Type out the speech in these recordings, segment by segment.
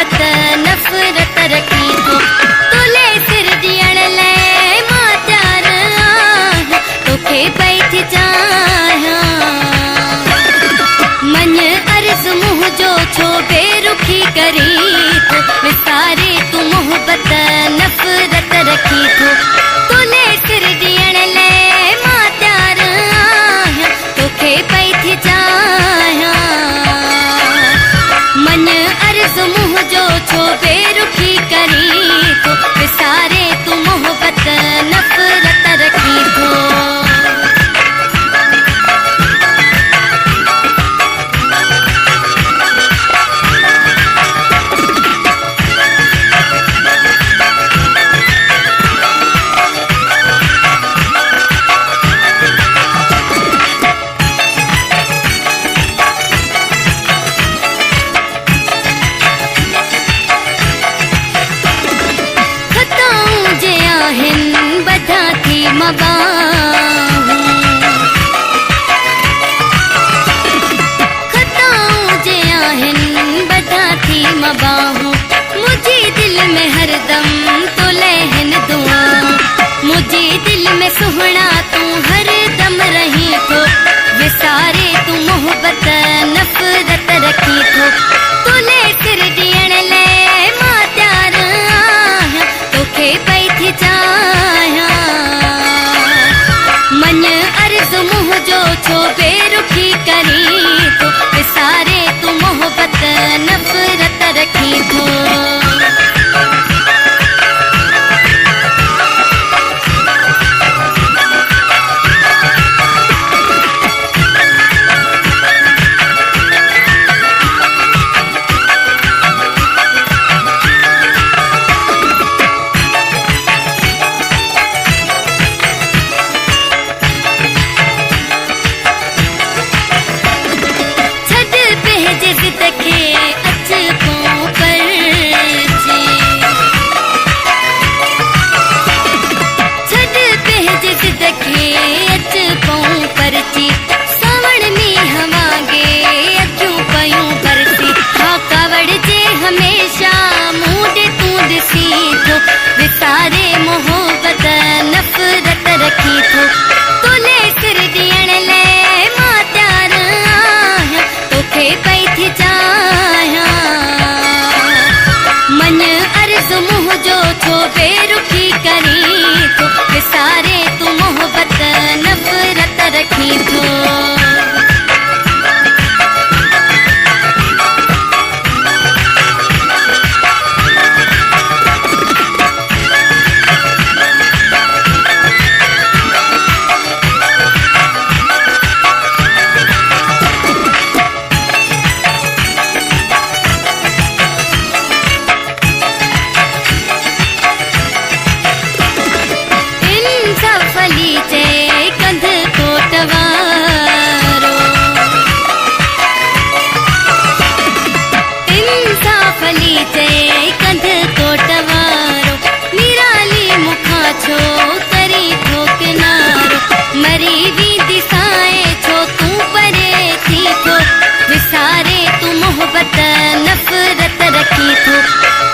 मोहब्बत नफ़रत रखी थो तुले सिर ॾियण लाइ मां तयार आहियां तोखे पई थी चाहियां मन अर्ज़ मुंहिंजो छो बेरुखी करी थो विसारे तूं मोहब्बत नफ़रत रखी थो तुले सिर ॾियण लाइ मां तयार आहियां तोखे पई थी चाहियां मन अर्ज़ मुंहिंजो छो बेरुखी करी थो विसारे तूं मोहब्बत नफ़रत रखी थो बधा थी खताऊं जे आहिनि बधा थी मबाहूं मुझे दिल में हरदम तो लहन दुआऊं मुझे दिल में सुहणा तू हरदम रही थो विसारे तू मोहब्बत नफ़रत रखी थो तुले सिर ॾियण लाइ मां तयार आहियां तोखे पई थी चाहियां मन अर्ज़ मुंहिंजो छो बेरुखी करी थो विसारे तू मोहब्बत नफ़रत रखी थो विसारे मोहब्बत नफ़रत रखी थो तुले सिर ॾियण लाइ मां तयार आहियां तोखे पई थी चाहियां मन अर्ज़ मुंहिंजो छो बेरुखी करी थो विसारे तू मोहब्बत नफ़रत रखी थो छो करी थो किनारो मरी वी दिसाए छो तू परे थी थो विसारे तू मोहब्बत नफ़रत रखी थो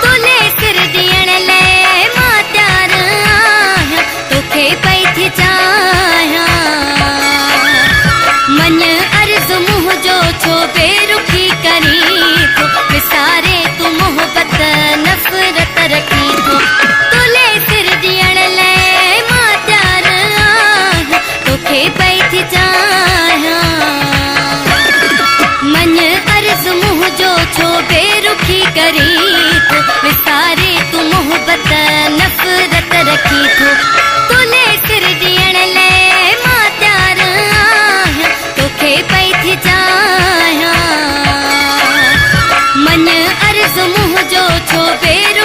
तुले सिर ॾियण लाइ मां तयार आहियां तोखे पई थी चाहियां मन अर्ज़ मुंहिंजो छो बेरुखी करी थो विसारे तू मोहब्बत नफ़रत रखी थो तुले सिर ॾियण लाइ मां तयार आहियां तोखे पई थी चाहियां मन अर्ज़ मुंहिंजो छो बेरुखी करी थो विसारे तू मोहब्बत नफ़रत रखी थो तुले सिर ॾियण लाइ मां तयार आहियां तोखे पई थी चाहियां मन अर्ज़ मुंहिंजो छो बेरुखी